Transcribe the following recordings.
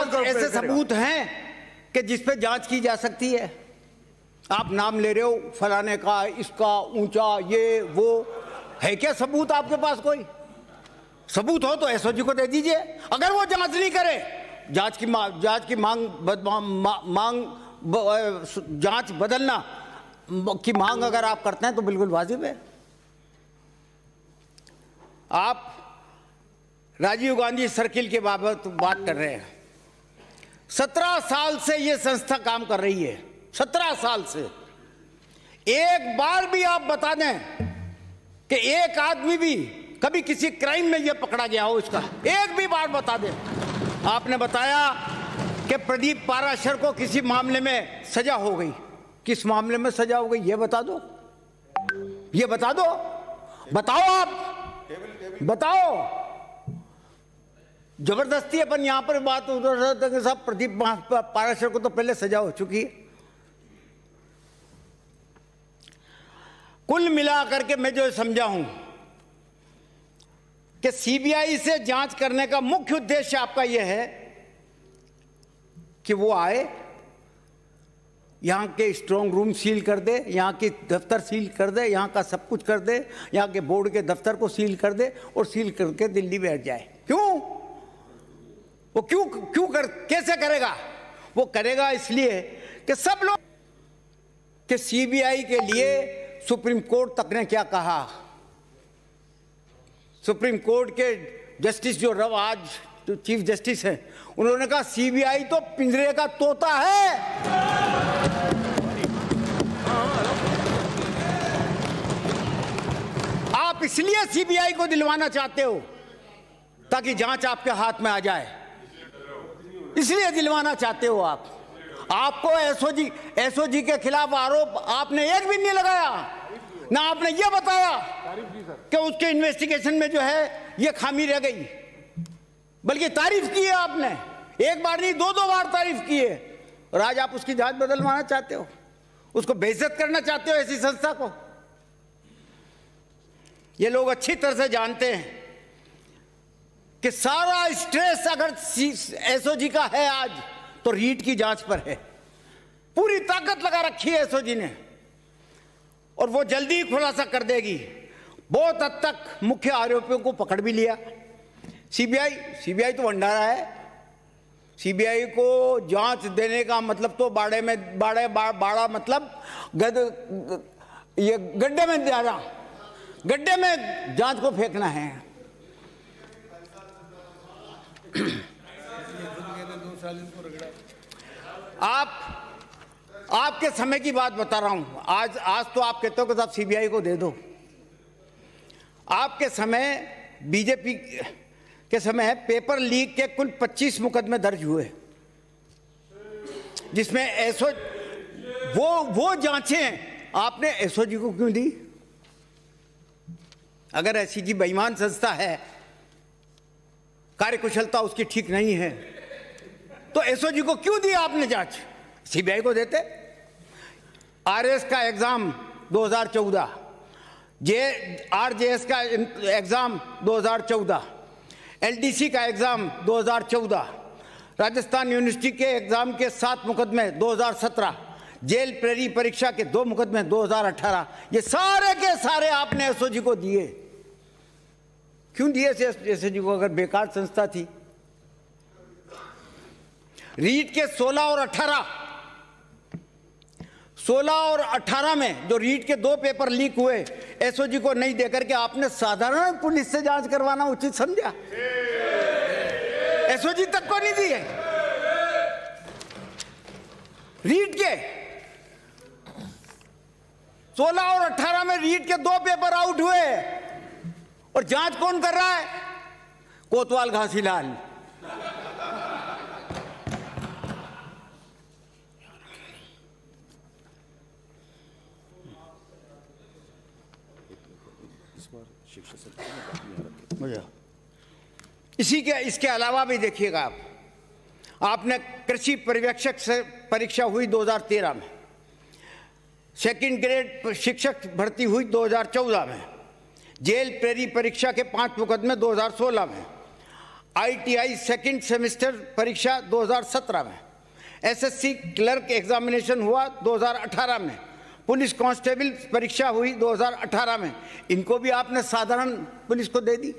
पास ऐसे सबूत हैं कि जिस पे जांच की जा सकती है? आप नाम ले रहे हो फलाने का, इसका, ऊंचा, ये वो, है क्या सबूत आपके पास? कोई सबूत हो तो एसओजी को दे दीजिए। अगर वो जांच नहीं करे, जांच की जांच बदलना की मांग अगर आप करते हैं तो बिल्कुल वाजिब है। आप राजीव गांधी सर्किल के बाबत बात कर रहे हैं। 17 साल से ये संस्था काम कर रही है, 17 साल से। एक बार भी आप बता दें कि एक आदमी भी कभी किसी क्राइम में ये पकड़ा गया हो, इसका एक भी बार बता दें। आपने बताया कि प्रदीप पाराशर को किसी मामले में सजा हो गई। किस मामले में सजा हो गई ये बता दो, ये बता दो, बताओ आप, बताओ। जबरदस्ती अपन यहां पर बात उधर साहब, प्रदीप पाराशर को तो पहले सजा हो चुकी है। कुल मिलाकर के मैं जो समझा हूं कि सीबीआई से जांच करने का मुख्य उद्देश्य आपका यह है कि वो आए, यहां के स्ट्रांग रूम सील कर दे, यहां के दफ्तर सील कर दे, यहां का सब कुछ कर दे, यहां के बोर्ड के दफ्तर को सील कर दे और सील करके दिल्ली बैठ जाए। क्यों? वो कैसे करेगा? वो करेगा इसलिए कि सब लोग, कि सीबीआई के लिए सुप्रीम कोर्ट तक ने क्या कहा। सुप्रीम कोर्ट के जस्टिस जो रव आज जो चीफ जस्टिस हैं, उन्होंने कहा सीबीआई तो पिंजरे का तोता है। आप इसलिए सीबीआई को दिलवाना चाहते हो ताकि जांच आपके हाथ में आ जाए, इसलिए दिलवाना चाहते हो आप। आपको एसओजी के खिलाफ आरोप आपने एक भी नहीं लगाया, ना आपने ये बताया कि उसके इन्वेस्टिगेशन में जो है ये खामी रह गई, बल्कि तारीफ की है आपने। एक बार नहीं, 2 बार तारीफ की है। और आज आप उसकी जांच बदलवाना चाहते हो, उसको बेइज्जत करना चाहते हो ऐसी संस्था को। ये लोग अच्छी तरह से जानते हैं कि सारा स्ट्रेस अगर एसओजी का है आज तो रीट की जांच पर है। पूरी ताकत लगा रखी है एसओजी ने और वो जल्दी ही खुलासा कर देगी। बहुत हद तक मुख्य आरोपियों को पकड़ भी लिया सीबीआई तो भंडारा है। सीबीआई को जांच देने का मतलब तो बाड़ा मतलब ये गड्ढे में जाना, गड्ढे में जांच को फेंकना है। आपके समय की बात बता रहा हूं। आज तो आप कहते हो कि साहब सीबीआई को दे दो। आपके समय, बीजेपी के समय पेपर लीक के कुल 25 मुकदमे दर्ज हुए, जिसमें वो जांचें आपने एसओजी को क्यों दी? अगर एसओजी बेईमान संस्था है, कार्यकुशलता उसकी ठीक नहीं है, तो एसओजी को क्यों दी आपने जांच? सीबीआई को देते। आरएस का एग्जाम 2014, आरजेएस का एग्जाम 2014, एलडीसी का एग्जाम 2014, राजस्थान यूनिवर्सिटी के एग्जाम के 7 मुकदमे 2017, जेल प्रेरी परीक्षा के 2 मुकदमे 2018, ये सारे के सारे आपने एसओजी को दिए। क्यों दिए एसओजी को अगर बेकार संस्था थी? रीट के 16 और 18 में जो रीट के 2 पेपर लीक हुए, एसओजी को नहीं देकर के आपने साधारण पुलिस से जांच करवाना उचित समझा। एसओजी तक को नहीं दिए। रीट के 16 और 18 में रीट के 2 पेपर आउट हुए और जांच कौन कर रहा है? कोतवाल घासीलाल। इसके अलावा भी देखिएगा आपने कृषि पर्यवेक्षक से परीक्षा हुई 2013 में, सेकंड ग्रेड शिक्षक भर्ती हुई 2014 में, जेल प्रेरी परीक्षा के 5 मुकदमे 2016 में, ITI सेकंड सेमेस्टर परीक्षा 2017 में, SSC क्लर्क एग्जामिनेशन हुआ 2018 में, पुलिस कांस्टेबल परीक्षा हुई 2018 में। इनको भी आपने साधारण पुलिस को दे दी।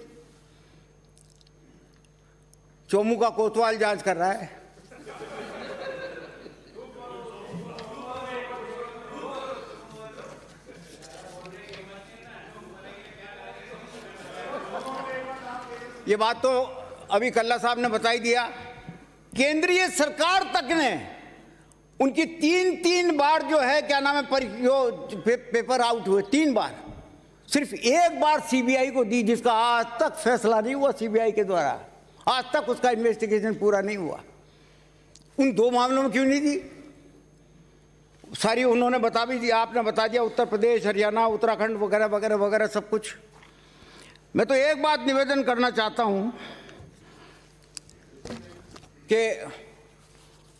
चोमू का कोतवाल जांच कर रहा है। ये बात तो अभी कल्ला साहब ने बता ही दिया। केंद्रीय सरकार तक ने उनकी तीन बार जो है क्या नाम है पेपर आउट हुए, 3 बार। सिर्फ 1 बार सीबीआई को दी, जिसका आज तक फैसला नहीं हुआ सीबीआई के द्वारा, आज तक उसका इन्वेस्टिगेशन पूरा नहीं हुआ। उन 2 मामलों में क्यों नहीं दी? सारी उन्होंने बता भी दिया, आपने बता दिया, उत्तर प्रदेश, हरियाणा, उत्तराखंड वगैरह वगैरह वगैरह सब कुछ। मैं तो एक बात निवेदन करना चाहता हूं कि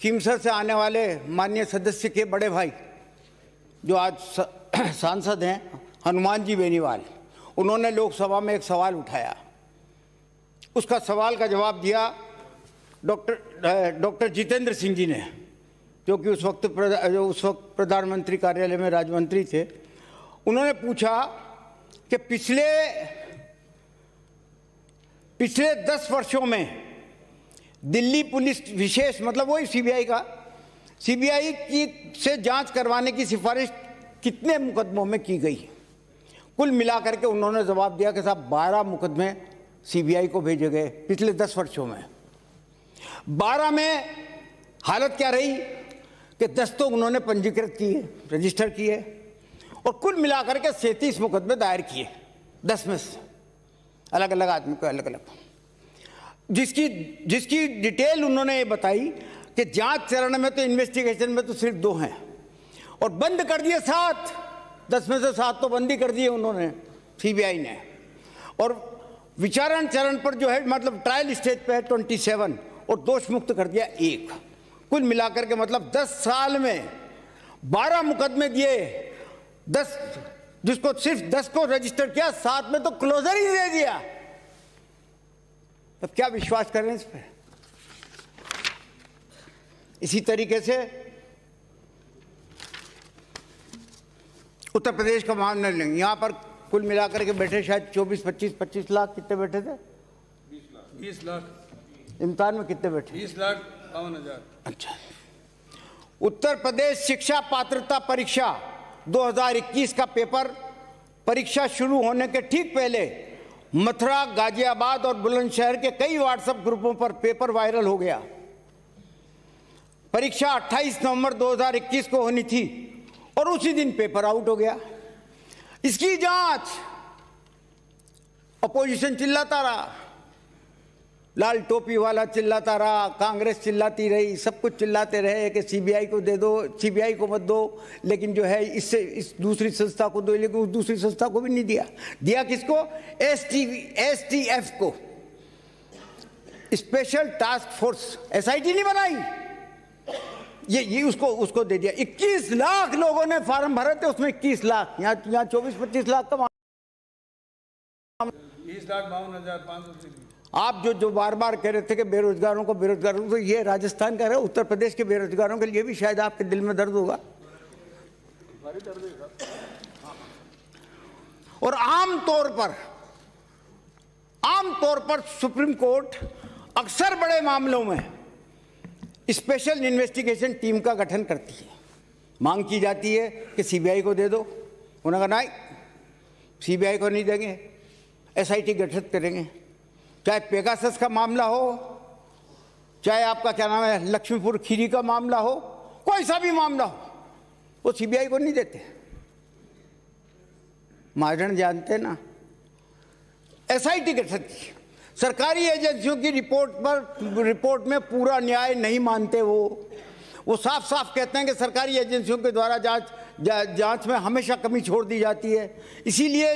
खीमसर से आने वाले माननीय सदस्य के बड़े भाई जो आज सांसद हैं, हनुमान जी बेनीवाल, उन्होंने लोकसभा में एक सवाल उठाया। उसका सवाल का जवाब दिया डॉक्टर जितेंद्र सिंह जी ने, जो कि उस वक्त प्रधानमंत्री कार्यालय में राज्य मंत्री थे। उन्होंने पूछा कि पिछले 10 वर्षों में दिल्ली पुलिस विशेष, मतलब वही सीबीआई की से जांच करवाने की सिफारिश कितने मुकदमों में की गई? कुल मिलाकर के उन्होंने जवाब दिया कि साहब 12 मुकदमे सीबीआई को भेजे गए पिछले 10 वर्षों में। 12 में हालत क्या रही कि 10 तो उन्होंने पंजीकृत किए, रजिस्टर किए, और कुल मिलाकर के 37 मुकदमे दायर किए 10 में से, अलग अलग आदमी को अलग अलग, जिसकी डिटेल उन्होंने ये बताई कि जांच चरण में तो इन्वेस्टिगेशन में तो सिर्फ 2 हैं और बंद कर दिए 7, 10 में से 7 तो बंद ही कर दिए उन्होंने, सीबीआई ने। और विचारण चरण पर जो है, मतलब ट्रायल स्टेज पे है 27 और दोष मुक्त कर दिया 1। कुल मिलाकर के मतलब 10 साल में 12 मुकदमे दिए, 10, जिसको सिर्फ 10 को रजिस्टर किया, 7 में तो क्लोजर ही दे दिया। तब क्या विश्वास करें इस पर? इसी तरीके से उत्तर प्रदेश का मामला लेंगे। यहां पर कुल मिलाकर के बैठे शायद 25 लाख, कितने बैठे थे? 20 लाख। इम्तिहान में कितने बैठे? 20,52,000। अच्छा। उत्तर प्रदेश शिक्षा पात्रता परीक्षा 2021 का पेपर परीक्षा शुरू होने के ठीक पहले मथुरा, गाजियाबाद और बुलंदशहर के कई व्हाट्सएप ग्रुपों पर पेपर वायरल हो गया। परीक्षा 28 नवंबर 2021 को होनी थी और उसी दिन पेपर आउट हो गया। इसकी जांच अपोजिशन चिल्लाता रहा, लाल टोपी वाला चिल्लाता रहा, कांग्रेस चिल्लाती रही, सब कुछ चिल्लाते रहे कि सीबीआई को दे दो, सीबीआई को मत दो, लेकिन जो है इससे इस दूसरी संस्था को दो, लेकिन उस दूसरी संस्था को भी नहीं दिया। दिया किसको? STF को, स्पेशल टास्क फोर्स, SIT नहीं बनाई, ये उसको दे दिया। 21 लाख लोगों ने फार्म भरे थे, उसमें 21 लाख, यहाँ 24-25 लाख का 20,52,500। आप जो बार बार कह रहे थे कि बेरोजगारों को, ये राजस्थान का है, उत्तर प्रदेश के बेरोजगारों के लिए भी शायद आपके दिल में दर्द होगा। और आम तौर पर सुप्रीम कोर्ट अक्सर बड़े मामलों में स्पेशल इन्वेस्टिगेशन टीम का गठन करती है। मांग की जाती है कि सीबीआई को दे दो, उन्होंने कहा नहीं, सीबीआई को नहीं देंगे, SIT गठित करेंगे। चाहे पेगासस का मामला हो, चाहे आपका क्या नाम है लक्ष्मीपुर खीरी का मामला हो, कोई सा भी मामला हो, वो सीबीआई को नहीं देते। महाजन जानते ना, SIT गठित की। सरकारी एजेंसियों की रिपोर्ट में पूरा न्याय नहीं मानते। वो साफ साफ कहते हैं कि सरकारी एजेंसियों के द्वारा जांच में हमेशा कमी छोड़ दी जाती है। इसीलिए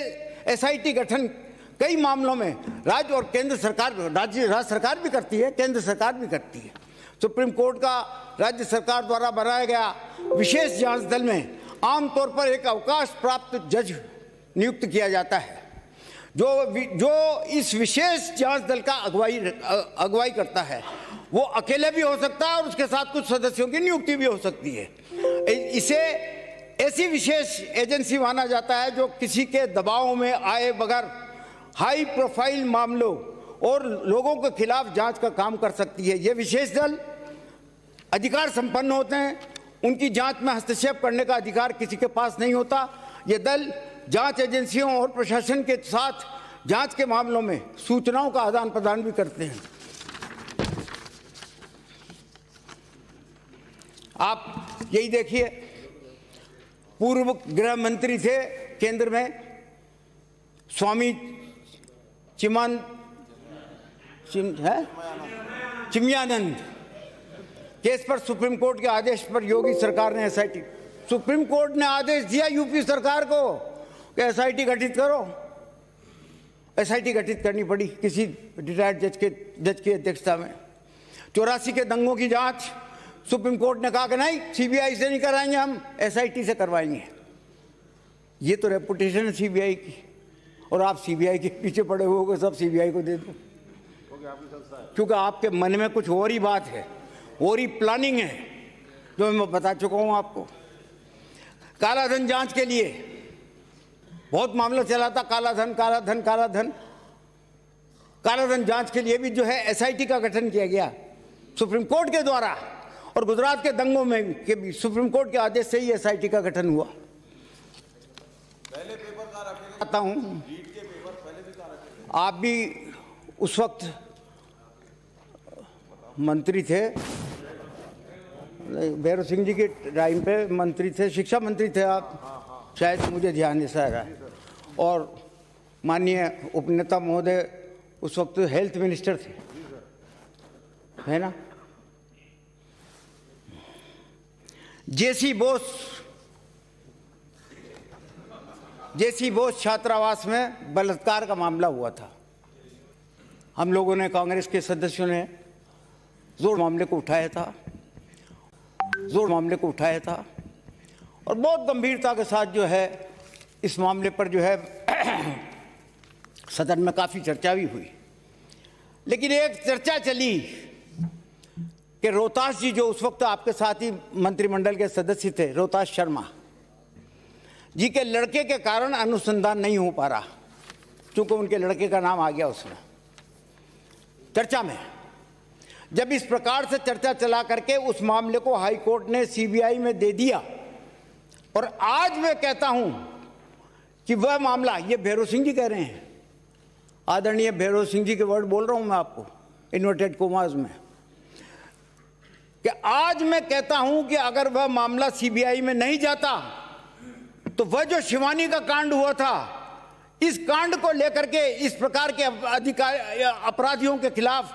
SIT गठन कई मामलों में राज्य और केंद्र सरकार, राज्य सरकार भी करती है, केंद्र सरकार भी करती है। सुप्रीम कोर्ट का राज्य सरकार द्वारा बनाया गया विशेष जांच दल में आमतौर पर एक अवकाश प्राप्त जज नियुक्त किया जाता है, जो इस विशेष जांच दल का अगुवाई करता है वो अकेले भी हो सकता है और उसके साथ कुछ सदस्यों की नियुक्ति भी हो सकती है। इसे ऐसी विशेष एजेंसी माना जाता है जो किसी के दबाव में आए बगैर हाई प्रोफाइल मामलों और लोगों के खिलाफ जांच का काम कर सकती है। ये विशेष दल अधिकार संपन्न होते हैं, उनकी जांच में हस्तक्षेप करने का अधिकार किसी के पास नहीं होता। ये दल जांच एजेंसियों और प्रशासन के साथ जांच के मामलों में सूचनाओं का आदान प्रदान भी करते हैं। आप यही देखिए, पूर्व गृह मंत्री थे केंद्र में स्वामी चिन्मयानंद, केस पर सुप्रीम कोर्ट के आदेश पर योगी सरकार ने एसआईटी, सुप्रीम कोर्ट ने आदेश दिया यूपी सरकार को कि एसआईटी गठित करो। एसआईटी गठित करनी पड़ी किसी रिटायर्ड जज की अध्यक्षता में। 84 के दंगों की जांच सुप्रीम कोर्ट ने कहा कि नहीं, सीबीआई से नहीं कराएंगे, हम एसआईटी से करवाएंगे। ये तो रेपुटेशन है सीबीआई की, और आप सीबीआई के पीछे पड़े हुए हो, सब सीबीआई को दे दो, क्योंकि आपके मन में कुछ और ही बात है, और ही प्लानिंग है, जो मैं बता चुका हूं आपको। कालाधन जांच के लिए बहुत मामला चला था, कालाधन जांच के लिए भी जो है एसआईटी का गठन किया गया सुप्रीम कोर्ट के द्वारा, और गुजरात के दंगों में के भी सुप्रीम कोर्ट के आदेश से ही एसआईटी का गठन हुआ। पहले पेपर का आता हूं, आप भी उस वक्त मंत्री थे, भैरव सिंह जी के टाइम पे मंत्री थे, शिक्षा मंत्री थे आप, शायद मुझे ध्यान ऐसा आ रहा है, और माननीय उपनेता महोदय उस वक्त हेल्थ मिनिस्टर थे, है ना। जेसी बोस छात्रावास में बलात्कार का मामला हुआ था। हम लोगों ने, कांग्रेस के सदस्यों ने जोर मामले को उठाया था, और बहुत गंभीरता के साथ जो है इस मामले पर जो है सदन में काफ़ी चर्चा भी हुई। लेकिन एक चर्चा चली कि रोहतास जी, जो उस वक्त आपके साथ ही मंत्रिमंडल के सदस्य थे, रोहतास शर्मा जी के लड़के के कारण अनुसंधान नहीं हो पा रहा, क्योंकि उनके लड़के का नाम आ गया उसमें चर्चा में। जब इस प्रकार से चर्चा चला करके उस मामले को हाई कोर्ट ने सीबीआई में दे दिया, और आज मैं कहता हूं कि वह मामला, ये भैरव सिंह जी कह रहे हैं, आदरणीय भैरव सिंह जी के वर्ड बोल रहा हूं मैं आपको इन्वर्टेड कोमास में, कि आज मैं कहता हूं कि अगर वह मामला सीबीआई में नहीं जाता तो वह जो शिवानी का कांड हुआ था, इस कांड को लेकर के इस प्रकार के अपराधियों के खिलाफ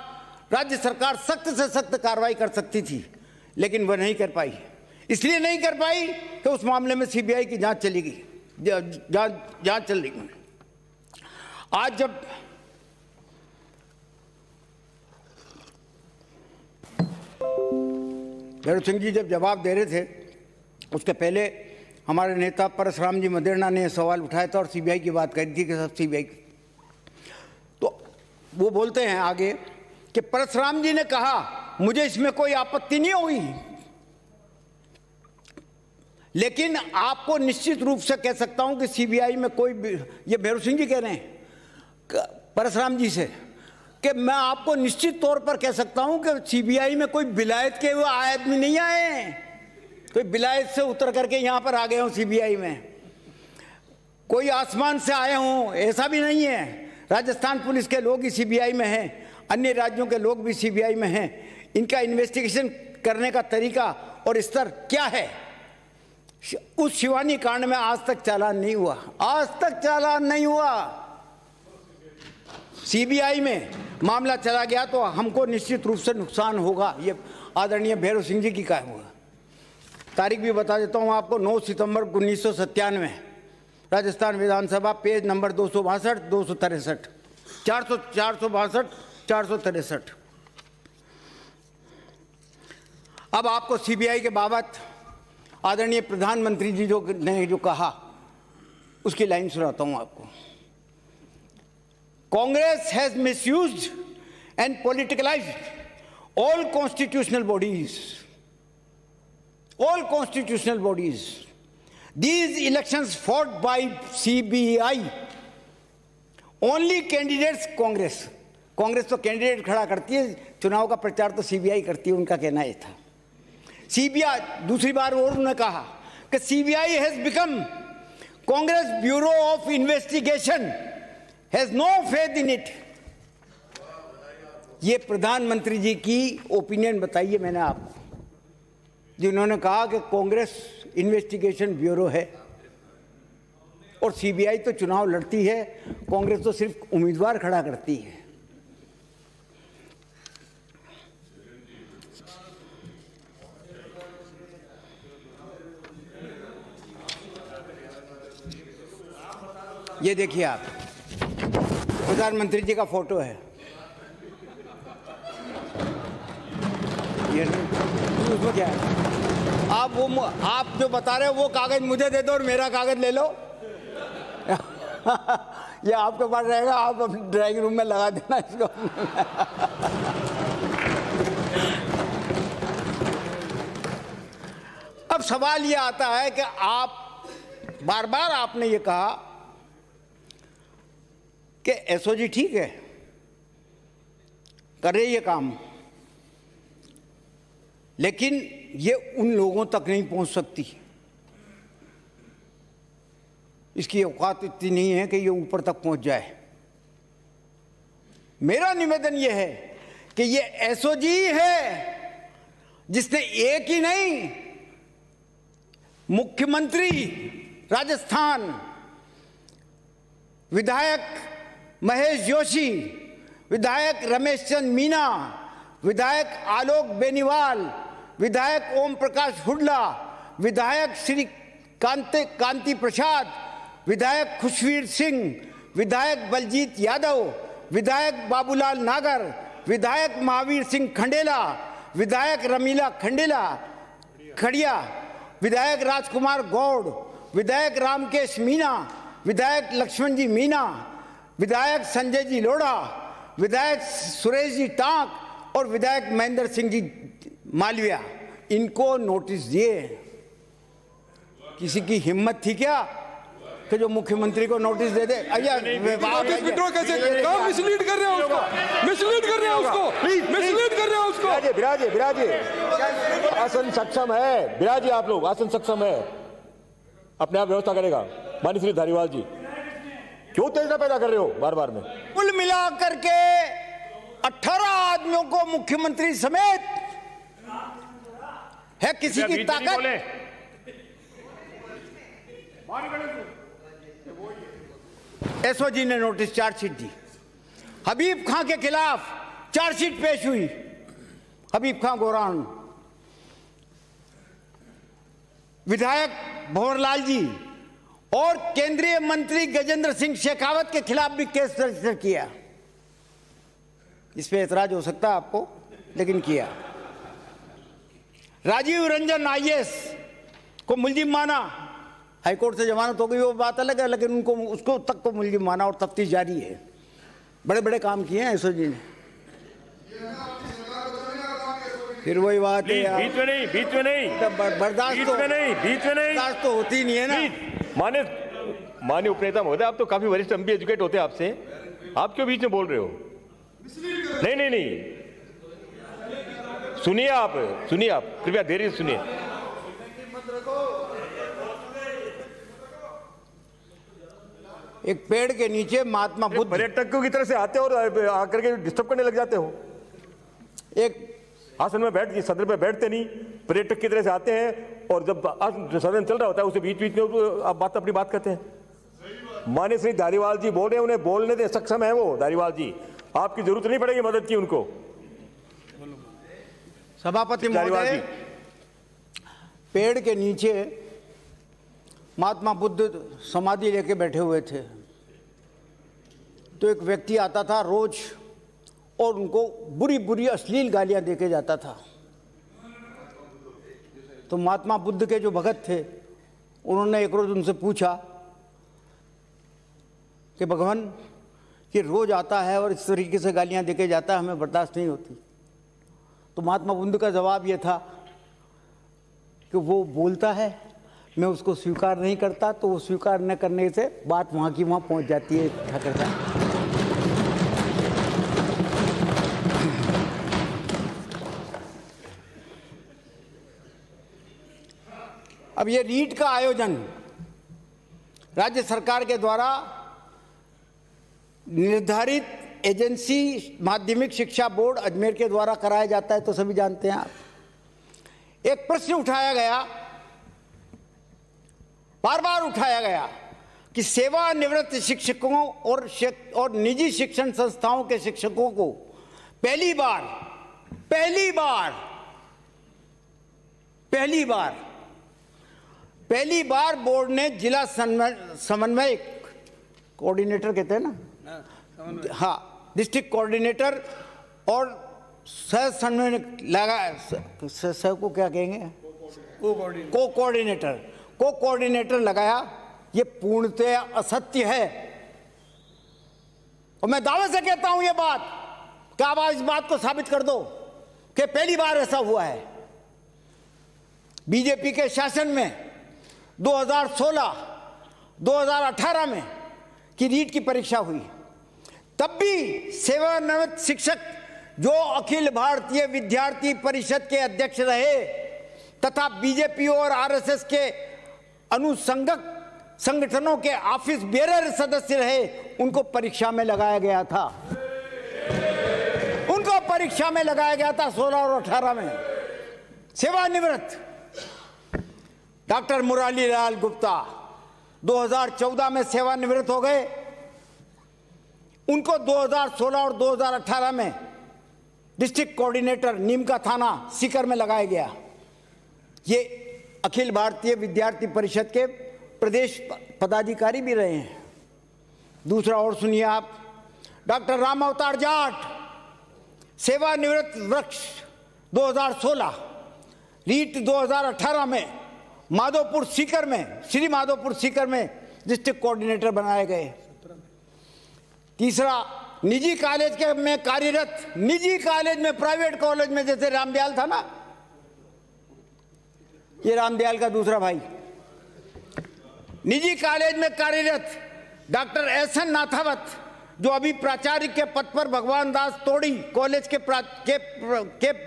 राज्य सरकार सख्त से सख्त कार्रवाई कर सकती थी, लेकिन वह नहीं कर पाई। इसलिए नहीं कर पाई कि उस मामले में सीबीआई की जांच चलेगी, जांच चल रही। आज जब भैरव सिंह जी जब जवाब दे रहे थे, उसके पहले हमारे नेता परसराम जी मदेरणा ने सवाल उठाया था और सीबीआई की बात करी थी कि सब सीबीआई, तो वो बोलते हैं आगे कि परसराम जी ने कहा मुझे इसमें कोई आपत्ति नहीं हुई, लेकिन आपको निश्चित रूप से कह सकता हूं कि सीबीआई में कोई, ये भैरव सिंह जी कह रहे हैं परसराम जी से, कि मैं आपको निश्चित तौर पर कह सकता हूं कि सीबीआई में कोई विलायत के वो आदमी नहीं आए, कोई विलायत से उतर करके यहां पर आ गए हों सीबीआई में, कोई आसमान से आए हों, ऐसा भी नहीं है। राजस्थान पुलिस के लोग ही सीबीआई में हैं, अन्य राज्यों के लोग भी सीबीआई में हैं। इनका इन्वेस्टिगेशन करने का तरीका और स्तर क्या है, उस शिवानी कांड में आज तक चालान नहीं हुआ, आज तक चालान नहीं हुआ। सीबीआई में मामला चला गया तो हमको निश्चित रूप से नुकसान होगा, ये आदरणीय भैरव सिंह जी की कहा हुआ। तारीख भी बता देता हूं आपको, 9 सितंबर 1997, राजस्थान विधानसभा, पेज नंबर 262, 263, 462, 463। अब आपको सीबीआई के बाबत आदरणीय प्रधानमंत्री जी ने जो कहा उसकी लाइन सुनाता हूं आपको। Congress has misused and politicalized all constitutional bodies. All constitutional bodies. These elections fought by CBI, only candidates Congress. Congress तो कैंडिडेट खड़ा करती है, चुनाव का प्रचार तो सीबीआई करती है, उनका कहना ये था। सीबीआई दूसरी बार और उन्होंने कहा कि CBI has become Congress bureau of investigation, has no faith in it. ये प्रधानमंत्री जी की ओपिनियन बताइए मैंने आपको, जिन्होंने कहा कि कांग्रेस इन्वेस्टिगेशन ब्यूरो है और सीबीआई तो चुनाव लड़ती है, कांग्रेस तो सिर्फ उम्मीदवार खड़ा करती है। ये देखिए आप, प्रधानमंत्री जी का फोटो है, ये उसमें क्या है? आप जो बता रहे हो वो कागज मुझे दे दो और मेरा कागज ले लो। ये आपके पास रहेगा, आप अपने ड्राइंग रूम में लगा देना इसको। अब सवाल ये आता है कि आप बार बार आपने ये कहा कि एसओजी ठीक है, कर रही है काम, लेकिन ये उन लोगों तक नहीं पहुंच सकती, इसकी औकात इतनी नहीं है कि ये ऊपर तक पहुंच जाए। मेरा निवेदन ये है कि ये एसओजी है जिसने एक ही नहीं, मुख्यमंत्री राजस्थान, विधायक महेश जोशी, विधायक रमेश चंद्र मीना, विधायक आलोक बेनीवाल, विधायक ओम प्रकाश हुड्डा, विधायक श्री कांति प्रसाद, विधायक खुशवीर सिंह, विधायक बलजीत यादव, विधायक बाबूलाल नागर, विधायक महावीर सिंह खंडेला, विधायक रमीला खड़िया, विधायक राजकुमार गौड़, विधायक रामकेश मीना, विधायक लक्ष्मण जी मीना, विधायक संजय जी लोढ़ा, विधायक सुरेश जी टांक और विधायक महेंद्र सिंह जी मालविया, इनको नोटिस दिए। किसी की हिम्मत थी क्या कि जो मुख्यमंत्री को नोटिस दे दे? नोटिस विड्रॉ कैसे कब मिसलीड कर रहे हो उसको, बिराजे आसन सक्षम है, बिराजे आप लोग आसन सक्षम है, अपने आप व्यवस्था करेगा। माननीय श्री धारीवाल जी, क्यों तेजना पैदा कर रहे हो बार बार में? कुल मिलाकर के 18 आदमियों को मुख्यमंत्री समेत है किसी की ताकत? एसओजी ने नोटिस चार्जशीट दी, हबीब खां के खिलाफ चार्जशीट पेश हुई, हबीब खां गोरान, विधायक भंवरलाल जी और केंद्रीय मंत्री गजेंद्र सिंह शेखावत के खिलाफ भी केस रजिस्टर किया। इस पे एतराज हो सकता है आपको, लेकिन किया। राजीव रंजन आईएएस को मुलजिम माना, हाईकोर्ट से जमानत हो गई वो बात अलग है, लेकिन उनको उसको तक तो मुलजिम माना और तफ्तीश जारी है। बड़े बड़े काम किए हैं एसओजी ने। फिर वही बात है, बीच में नहीं बर्दाश्त तो होती नहीं है ना। माननीय उपनेता महोदय, आप तो काफी वरिष्ठ एमबी एजुकेट होते हैं आपसे, आप क्यों बीच में बोल रहे हो? नहीं, सुनिए आप कृपया धैर्य से सुनिए। एक पेड़ के नीचे महात्मा बुद्ध, पर्यटकों की तरह से आते हो और आकर के डिस्टर्ब करने लग जाते हो। एक आसन में बैठ, सदन में बैठते नहीं, पर्यटक की तरह से आते हैं और जब सदन चल रहा होता है उसे बीच में आप अपनी बात करते हैं। माननीय श्री धारीवाल जी बोल रहे हैं, उन्हें बोलने दे, सक्षम है वो धारीवाल जी, आपकी जरूरत नहीं पड़ेगी मदद की उनको। सभापति महोदय, पेड़ के नीचे महात्मा बुद्ध समाधि लेके बैठे हुए थे, तो एक व्यक्ति आता था रोज और उनको बुरी बुरी अश्लील गालियां देके जाता था। तो महात्मा बुद्ध के जो भगत थे उन्होंने एक रोज उनसे पूछा कि भगवान, कि रोज आता है और इस तरीके से गालियां देके जाता है, हमें बर्दाश्त नहीं होती। तो महात्मा बुद्ध का जवाब ये था कि वो बोलता है, मैं उसको स्वीकार नहीं करता, तो वो स्वीकार न करने से बात वहाँ की वहाँ पहुँच जाती है ठाकर साहब। अब ये रीट का आयोजन राज्य सरकार के द्वारा निर्धारित एजेंसी माध्यमिक शिक्षा बोर्ड अजमेर के द्वारा कराया जाता है, तो सभी जानते हैं आप। एक प्रश्न उठाया गया, बार बार उठाया गया कि सेवानिवृत्त शिक्षकों और निजी शिक्षण संस्थाओं के शिक्षकों को पहली बार बोर्ड ने जिला समन्वय कोऑर्डिनेटर कहते हैं ना, हाँ, डिस्ट्रिक्ट कोऑर्डिनेटर और सह समन्वय सह को क्या कहेंगे, को कोऑर्डिनेटर लगाया। ये पूर्णतः असत्य है और मैं दावे से कहता हूं ये बात कि आप इस बात को साबित कर दो कि पहली बार ऐसा हुआ है। बीजेपी के शासन में 2016-2018 में की रीट की परीक्षा हुई, तब भी सेवानिवृत्त शिक्षक जो अखिल भारतीय विद्यार्थी परिषद के अध्यक्ष रहे तथा बीजेपी और आरएसएस के अनुसंघक संगठनों के ऑफिस बेरर सदस्य रहे, उनको परीक्षा में लगाया गया था। 16 और 18 में सेवानिवृत्त। डॉक्टर मुरारी लाल गुप्ता 2014 में सेवानिवृत्त हो गए, उनको 2016 और 2018 में डिस्ट्रिक्ट कोऑर्डिनेटर नीमका थाना सीकर में लगाया गया। ये अखिल भारतीय विद्यार्थी परिषद के प्रदेश पदाधिकारी भी रहे हैं। दूसरा और सुनिए आप, डॉक्टर राम अवतार जाट सेवानिवृत्त वृक्ष 2016, रीट 2018 में माधोपुर सीकर में, श्री माधोपुर सीकर में डिस्ट्रिक्ट कोऑर्डिनेटर बनाए गए। तीसरा, निजी कॉलेज के में कार्यरत, निजी कॉलेज में, प्राइवेट कॉलेज में, जैसे रामदयाल था ना, ये रामदयाल का दूसरा भाई, निजी कॉलेज में कार्यरत डॉक्टर एसएन नाथावत, जो अभी प्राचार्य के पद पर भगवान दास तोड़ी कॉलेज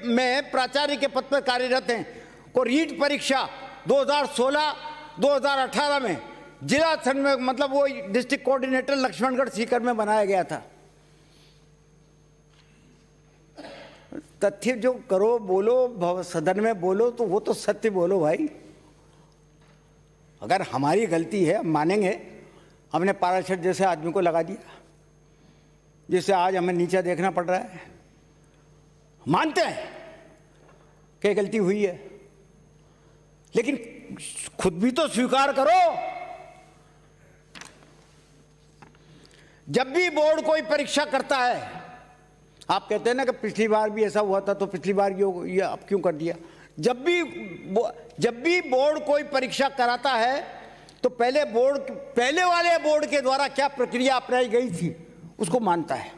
में प्राचार्य के पद पर कार्यरत हैं, को रीट परीक्षा 2016-2018 में जिला समन्वय, मतलब वो डिस्ट्रिक्ट कोऑर्डिनेटर लक्ष्मणगढ़ सीकर में बनाया गया था। तथ्य जो करो, बोलो, सदन में बोलो, तो वो तो सत्य बोलो भाई। अगर हमारी गलती है, हम मानेंगे, हमने पाराशर जैसे आदमी को लगा दिया जिससे आज हमें नीचे देखना पड़ रहा है, मानते हैं कि गलती हुई है, लेकिन खुद भी तो स्वीकार करो। जब भी बोर्ड कोई परीक्षा करता है, आप कहते हैं ना कि पिछली बार भी ऐसा हुआ था, तो पिछली बार ये अब क्यों कर दिया। जब भी बोर्ड कोई परीक्षा कराता है, तो पहले वाले बोर्ड के द्वारा क्या प्रक्रिया अपनाई गई थी उसको मानता है।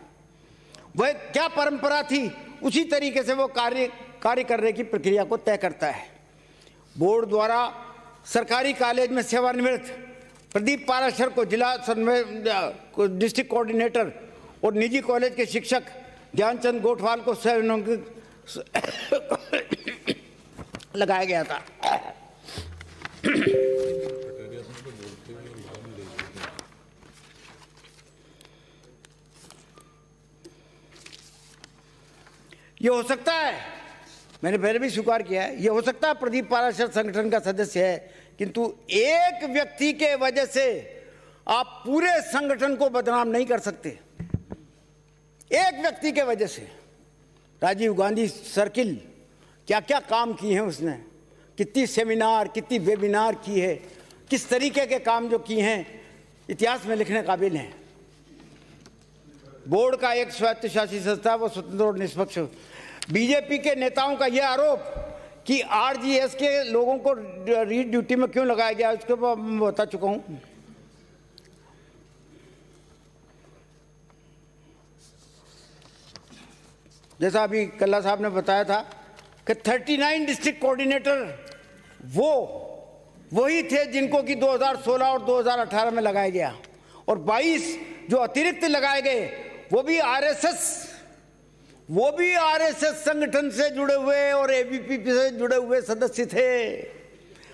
वह क्या परंपरा थी, उसी तरीके से वो कार्य करने की प्रक्रिया को तय करता है। बोर्ड द्वारा सरकारी कॉलेज में सेवानिवृत्त प्रदीप पाराशर को जिला डिस्ट्रिक्ट कोऑर्डिनेटर और निजी कॉलेज के शिक्षक ज्ञानचंद गोठवाल को लगाया गया था। ये हो सकता है, मैंने पहले भी स्वीकार किया है, ये हो सकता है प्रदीप पाराशर संगठन का सदस्य है, किंतु एक व्यक्ति के वजह से आप पूरे संगठन को बदनाम नहीं कर सकते। एक व्यक्ति के वजह से राजीव गांधी सर्किल क्या क्या काम किए हैं उसने, कितनी सेमिनार, कितनी वेबिनार की है, किस तरीके के काम जो किए हैं, इतिहास में लिखने काबिल हैं। बोर्ड का एक स्वायत्तशासी संस्था, वो स्वतंत्र और निष्पक्ष। बीजेपी के नेताओं का यह आरोप कि आरजीएस के लोगों को रीट ड्यूटी में क्यों लगाया गया, उसके मैं बता चुका हूं। जैसा अभी कल्ला साहब ने बताया था कि 39 डिस्ट्रिक्ट कोऑर्डिनेटर वही थे जिनको कि 2016 और 2018 में लगाया गया, और 22 जो अतिरिक्त लगाए गए वो भी आरएसएस संगठन से जुड़े हुए और एबीवीपी से जुड़े हुए सदस्य थे।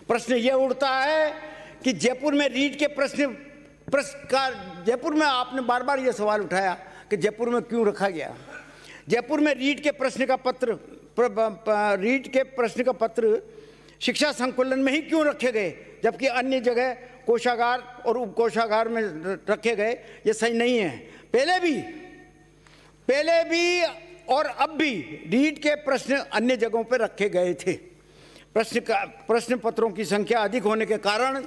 प्रश्न यह उठता है कि जयपुर में रीट के जयपुर में आपने बार बार यह सवाल उठाया कि जयपुर में क्यों रखा गया। जयपुर में रीट के प्रश्न का पत्र शिक्षा संकुलन में ही क्यों रखे गए, जबकि अन्य जगह कोषागार और उपकोषागार में रखे गए? ये सही नहीं है। पहले भी और अब भी रीट के प्रश्न अन्य जगहों पर रखे गए थे। प्रश्न पत्रों की संख्या अधिक होने के कारण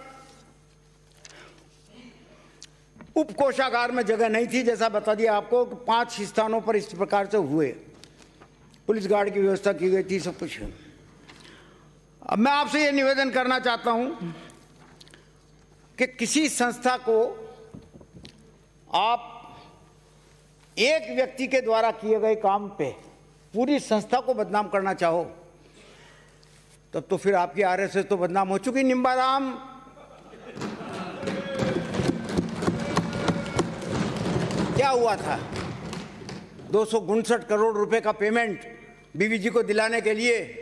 उपकोषागार में जगह नहीं थी। जैसा बता दिया आपको कि 5 स्थानों पर इस प्रकार से हुए, पुलिस गार्ड की व्यवस्था की गई थी, सब कुछ। अब मैं आपसे ये निवेदन करना चाहता हूं कि किसी संस्था को आप एक व्यक्ति के द्वारा किए गए काम पे पूरी संस्था को बदनाम करना चाहो, तब तो फिर आपकी आरएसएस तो बदनाम हो चुकी। निम्बाराम क्या हुआ था? 259 करोड़ रुपए का पेमेंट बीवीजी को दिलाने के लिए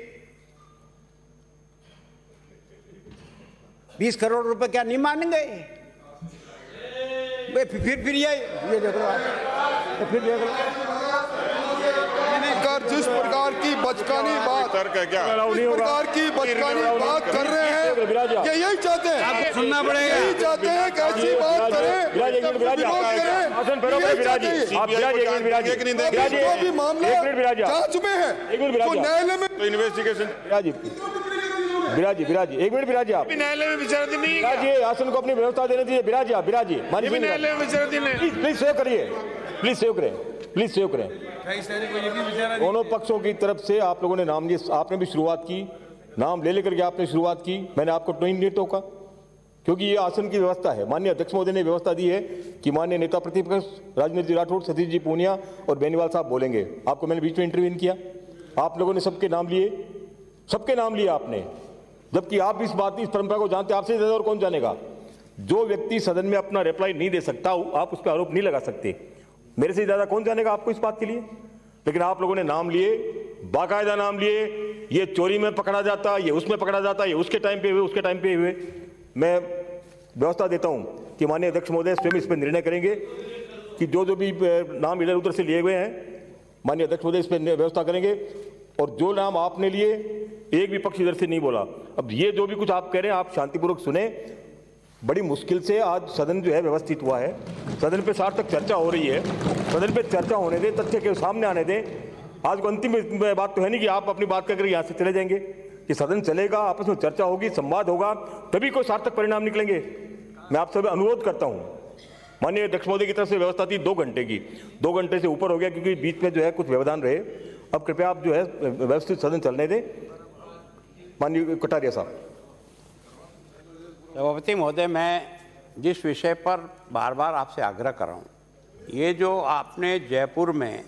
20 करोड़ रुपए क्या नहीं मान गए? फिर ये देख लो आप, तो फिर देख लो जिस प्रकार की बचकानी बात कर रहे हैं, ये यही चाहते हैं, आपको सुनना पड़ेगा। यही चाहते हैं कि ऐसी बात करें, जो भी मामला जांच में है तो न्यायालय में इन्वेस्टिगेशन। बिराजी एक मिनट बिराजी, आप न्यायालय में विचाराधीन नहीं है। बिराजी आसन को अपनी व्यवस्था देनी चाहिए। बिराजी आप न्यायालय में विचाराधीन है। प्लीज सेव करिए, प्लीज सेव करें। दोनों पक्षों की तरफ से आप लोगों ने नाम लिए, आपने भी शुरुआत की, नाम ले लेकर के आपने शुरुआत की। मैंने आपको नहीं टोका, क्योंकि ये आसन की व्यवस्था है। माननीय अध्यक्ष महोदय ने व्यवस्था दी है कि माननीय नेता प्रतिपक्ष राजेंद्र जी राठौड़, सतीश जी पूनिया और बेनीवाल साहब बोलेंगे। आपको मैंने बीच में इंटरव्यू किया, आप लोगों ने सबके नाम लिए आपने, जबकि आप इस परंपरा को जानते, आपसे ज्यादा और कौन जानेगा। जो व्यक्ति सदन में अपना रिप्लाई नहीं दे सकता, आप उस पर आरोप नहीं लगा सकते। मेरे से ज्यादा कौन जानेगा आपको इस बात के लिए? लेकिन आप लोगों ने नाम लिए, बाकायदा नाम लिए। ये चोरी में पकड़ा जाता, ये उसमें पकड़ा जाता, ये उसके टाइम पे हुए, उसके टाइम पे हुए। मैं व्यवस्था देता हूं कि माननीय अध्यक्ष महोदय स्वयं इस पर निर्णय करेंगे कि जो भी नाम इधर उधर से लिए हुए हैं, माननीय अध्यक्ष महोदय इस पर व्यवस्था करेंगे। और जो नाम आपने लिए, एक भी पक्ष इधर से नहीं बोला। अब ये जो भी कुछ आप कह रहे हैं, आप शांतिपूर्वक सुने। बड़ी मुश्किल से आज सदन जो है व्यवस्थित हुआ है, सदन पे सार्थक चर्चा हो रही है। सदन पे चर्चा होने दें, तथ्य के सामने आने दें। आज को अंतिम बात तो है नहीं कि आप अपनी बात करके यहाँ से चले जाएंगे। कि सदन चलेगा, आपस में चर्चा होगी, संवाद होगा, तभी कोई सार्थक परिणाम निकलेंगे। मैं आप सब अनुरोध करता हूँ, माननीय अध्यक्ष महोदय की तरफ से व्यवस्था थी 2 घंटे की, 2 घंटे से ऊपर हो गया क्योंकि बीच में जो है कुछ व्यवधान रहे। अब कृपया आप जो है व्यवस्थित सदन चलने दें। माननीय कटारिया साहब। सभापति महोदय, मैं जिस विषय पर बार बार आपसे आग्रह कर रहा हूँ, ये जो आपने जयपुर में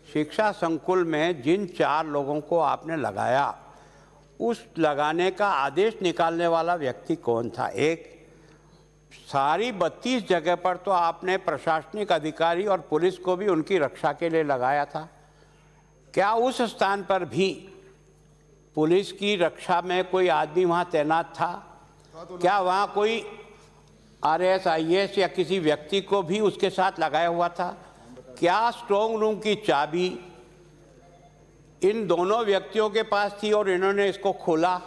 शिक्षा संकुल में जिन 4 लोगों को आपने लगाया, उस लगाने का आदेश निकालने वाला व्यक्ति कौन था? एक सारी 32 जगह पर तो आपने प्रशासनिक अधिकारी और पुलिस को भी उनकी रक्षा के लिए लगाया था। क्या उस स्थान पर भी पुलिस की रक्षा में कोई आदमी वहाँ तैनात था? क्या वहाँ कोई आरएएस, आईएएस या किसी व्यक्ति को भी उसके साथ लगाया हुआ था? क्या स्ट्रॉन्ग रूम की चाबी इन दोनों व्यक्तियों के पास थी और इन्होंने इसको खोला?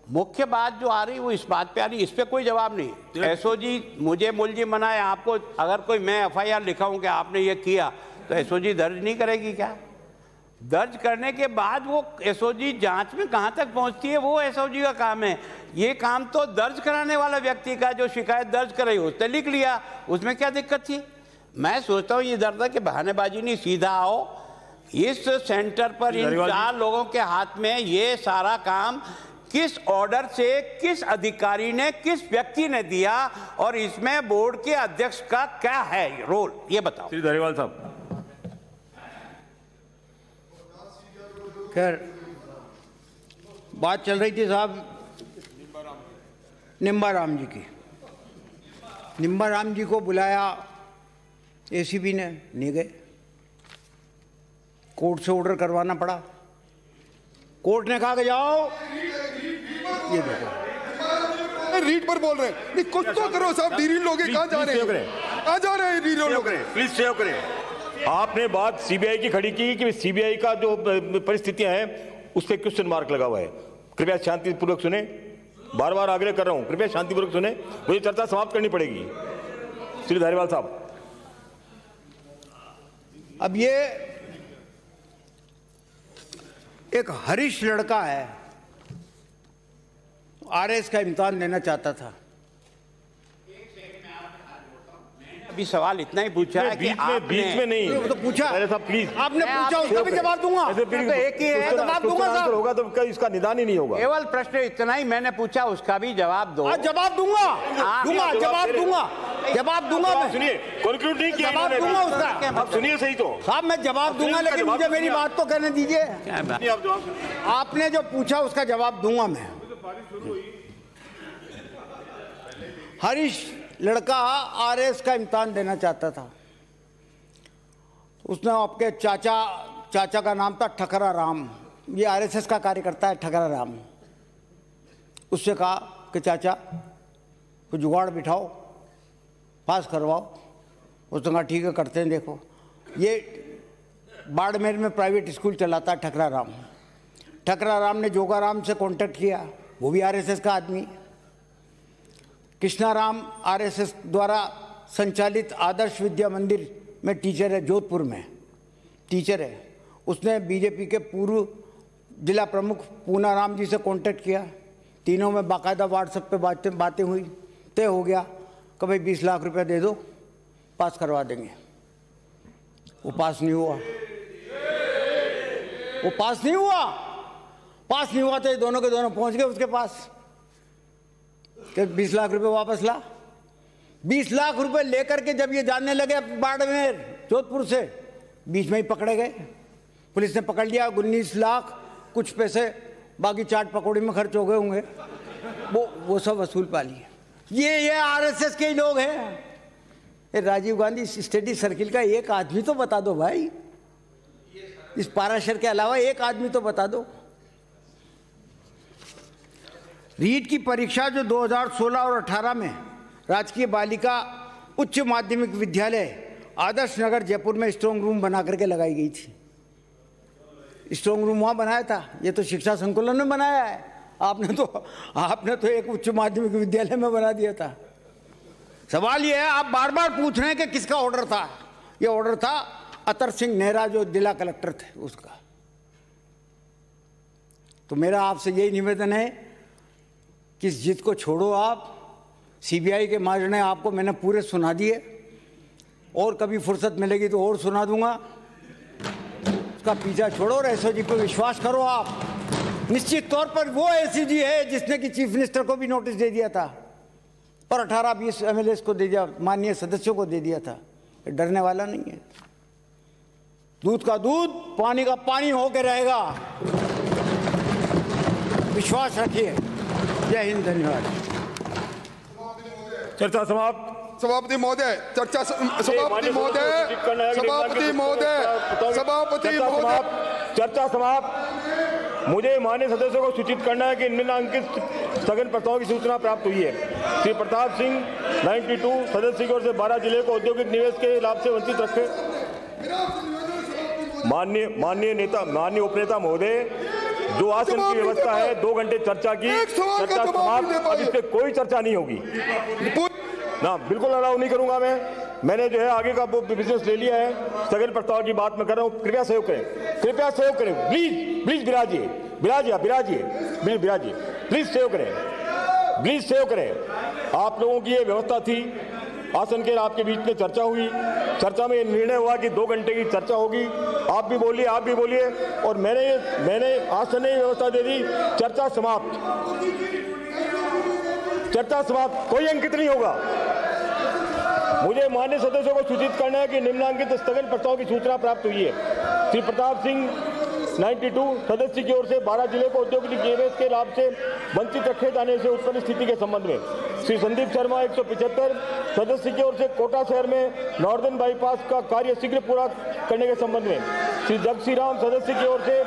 मुख्य बात जो आ रही वो इस बात पे आ रही, इस पे कोई जवाब नहीं। एसओजी मुझे मुलजिम बनाए, आपको अगर कोई मैं एफआईआर लिखाऊं कि आपने ये किया तो एसओजी दर्ज नहीं करेगी क्या? दर्ज करने के बाद वो एसओजी जांच में कहां तक पहुंचती है वो एसओजी का काम है। ये काम तो दर्ज कराने वाला व्यक्ति का, जो शिकायत दर्ज कराई उसने लिख लिया, उसमें क्या दिक्कत थी? मैं सोचता हूँ ये डर था कि बहानेबाजी नहीं, सीधा आओ इस सेंटर पर इन 4 लोगों के हाथ में ये सारा काम किस ऑर्डर से, किस अधिकारी ने, किस व्यक्ति ने दिया और इसमें बोर्ड के अध्यक्ष का क्या है रोल, ये बताओ। श्री धारीवाल साहब। खैर बात चल रही थी साहब निम्बाराम जी की। निम्बाराम जी को बुलाया एसीबी ने, नहीं गए। कोर्ट से ऑर्डर करवाना पड़ा। कोर्ट ने कहा कि जाओ, ये देखो रीड पर बोल रहे हैं। नहीं कुछ तो करो साहब, डी रीड लोग कहाँ जा रहे हैं, कहाँ जा रहे हैं डी रीड लोग? प्लीज सेव करें। आपने बात सीबीआई की खड़ी की कि सीबीआई का जो परिस्थितियां हैं उस पर क्वेश्चन मार्क लगा हुआ है। कृपया शांतिपूर्वक सुने, बार बार आग्रह कर रहा हूं, कृपया शांतिपूर्वक सुने, मुझे चर्चा समाप्त करनी पड़ेगी। श्री धारीवाल साहब, अब ये एक हरीश लड़का है, आरएस का इम्तिहान देना चाहता था। अभी सवाल इतना ही पूछा है कि बीच में नहीं, तो पूछा साहब प्लीज, आपने पूछा, उसका भी जवाब दूंगा। तो एक ही है, जवाब दूंगा साहब। होगा तो इसका निदान ही नहीं होगा। केवल प्रश्न इतना ही मैंने पूछा, उसका भी जवाब दो। जवाब दूंगा, जवाब दूंगा मैं। सुनिए, कंक्लूड नहीं किया, जवाब दूंगा उसका। आप सुनिए सही तो साहब मैं जवाब दूंगा, लेकिन मुझे मेरी बात तो कहने दीजिए। आपने जो पूछा उसका जवाब दूंगा मैं। हरीश लड़का आरएस का इम्तिहान देना चाहता था। उसने आपके चाचा का नाम था ठकरा राम, ये आरएसएस का कार्यकर्ता है ठकरा राम। उससे कहा कि चाचा कुछ जुगाड़ बिठाओ, पास करवाओ। उसने कहा ठीक है करते हैं। देखो ये बाड़मेर में प्राइवेट स्कूल चलाता है ठकरा राम। ठकरा राम ने जोगाराम से कांटेक्ट किया, वो भी आरएसएस का आदमी। कृष्णाराम आरएसएस द्वारा संचालित आदर्श विद्या मंदिर में टीचर है, जोधपुर में टीचर है। उसने बीजेपी के पूर्व जिला प्रमुख पूनाराम जी से कांटेक्ट किया। तीनों में बाकायदा व्हाट्सएप पे बातें हुई, तय हो गया कि भाई 20 लाख रुपए दे दो, पास करवा देंगे। वो पास नहीं हुआ, पास नहीं हुआ तो ये दोनों के दोनों पहुंच गए उसके पास कि 20 लाख रुपए वापस ला। 20 लाख रुपए लेकर के जब ये जानने लगे बाड़मेर जोधपुर से, बीच में ही पकड़े गए। पुलिस ने पकड़ लिया। 19 लाख कुछ पैसे बाकी चाट पकौड़ी में खर्च हो गए होंगे, वो सब वसूल पा लिए। ये आरएसएस के ही लोग हैं। राजीव गांधी स्टडी सर्किल का एक आदमी तो बता दो भाई, इस पाराशर के अलावा एक आदमी तो बता दो। रीट की परीक्षा जो 2016 और 18 में राजकीय बालिका उच्च माध्यमिक विद्यालय आदर्श नगर जयपुर में स्ट्रांग रूम बना करके लगाई गई थी। स्ट्रांग रूम वहाँ बनाया था, ये तो शिक्षा संकुलन में बनाया है। आपने तो एक उच्च माध्यमिक विद्यालय में बना दिया था। सवाल ये है, आप बार बार पूछ रहे हैं कि किसका ऑर्डर था। ये ऑर्डर था अतर सिंह नेहरा जो जिला कलेक्टर थे उसका। तो मेरा आपसे यही निवेदन है कि इस जिद को छोड़ो आप। सीबीआई के माजने आपको मैंने पूरे सुना दिए, और कभी फुर्सत मिलेगी तो और सुना दूंगा। उसका पीछा छोड़ो और एसओजी पर विश्वास करो आप। निश्चित तौर पर वो एसीजी है जिसने कि चीफ मिनिस्टर को भी नोटिस दे दिया था और 18-20 एमएलए को दे दिया, माननीय सदस्यों को दे दिया था। डरने वाला नहीं है। दूध का दूध, पानी का पानी होके रहेगा, विश्वास रखिए। जय हिंद, धन्यवाद। चर्चा समाप्त। सभापति महोदय, चर्चा सभापति महोदय, चर्चा समाप्त। मुझे माननीय सदस्यों को सूचित करना है कि निम्नलिखित स्थगन प्रस्ताव की सूचना प्राप्त हुई है। श्री प्रताप सिंह 92 सदस्य की ओर से 12 जिले को औद्योगिक निवेश के लाभ से वंचित रखे। माननीय उपनेता महोदय, जो आसन की व्यवस्था है 2 घंटे चर्चा की, चर्चा समाप्त। अब इस पे कोई चर्चा नहीं होगी ना, बिल्कुल अलाउ नहीं करूंगा मैंने जो है आगे का बिजनेस ले लिया है। स्थगन प्रस्ताव की बात मैं कर रहा हूं, कृपया सहयोग करें, प्लीज बिराजिए, प्लीज सहयोग करें। आप लोगों की ये व्यवस्था थी, आसन के आपके बीच में चर्चा हुई, चर्चा में निर्णय हुआ कि 2 घंटे की चर्चा होगी। आप भी बोलिए और मैंने आसन ने व्यवस्था दे दी। चर्चा समाप्त, कोई अंकित नहीं होगा। मुझे माननीय सदस्यों को सूचित करना है कि निम्नलिखित स्थगन प्रस्ताव की सूचना प्राप्त हुई है। श्री प्रताप सिंह 92 सदस्य की ओर से 12 जिले को औद्योगिक निवेश के लाभ से वंचित रखे जाने से उत्पन्न स्थिति के संबंध में श्री संदीप शर्मा 175 सदस्य की ओर से कोटा शहर में नॉर्दर्न बाईपास का कार्य शीघ्र पूरा करने के संबंध में श्री जगसी राम सदस्य की ओर से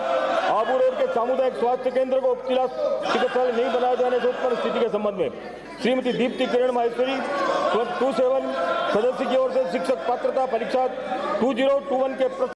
आबू रोड के सामुदायिक स्वास्थ्य केंद्र को उप जिला चिकित्सालय नहीं बनाए जाने से उत्पन्न स्थिति के संबंध में श्रीमती दीप्ति किरण माहेश्वरी 27 सदस्य की ओर से शिक्षक पात्रता परीक्षा 2021 के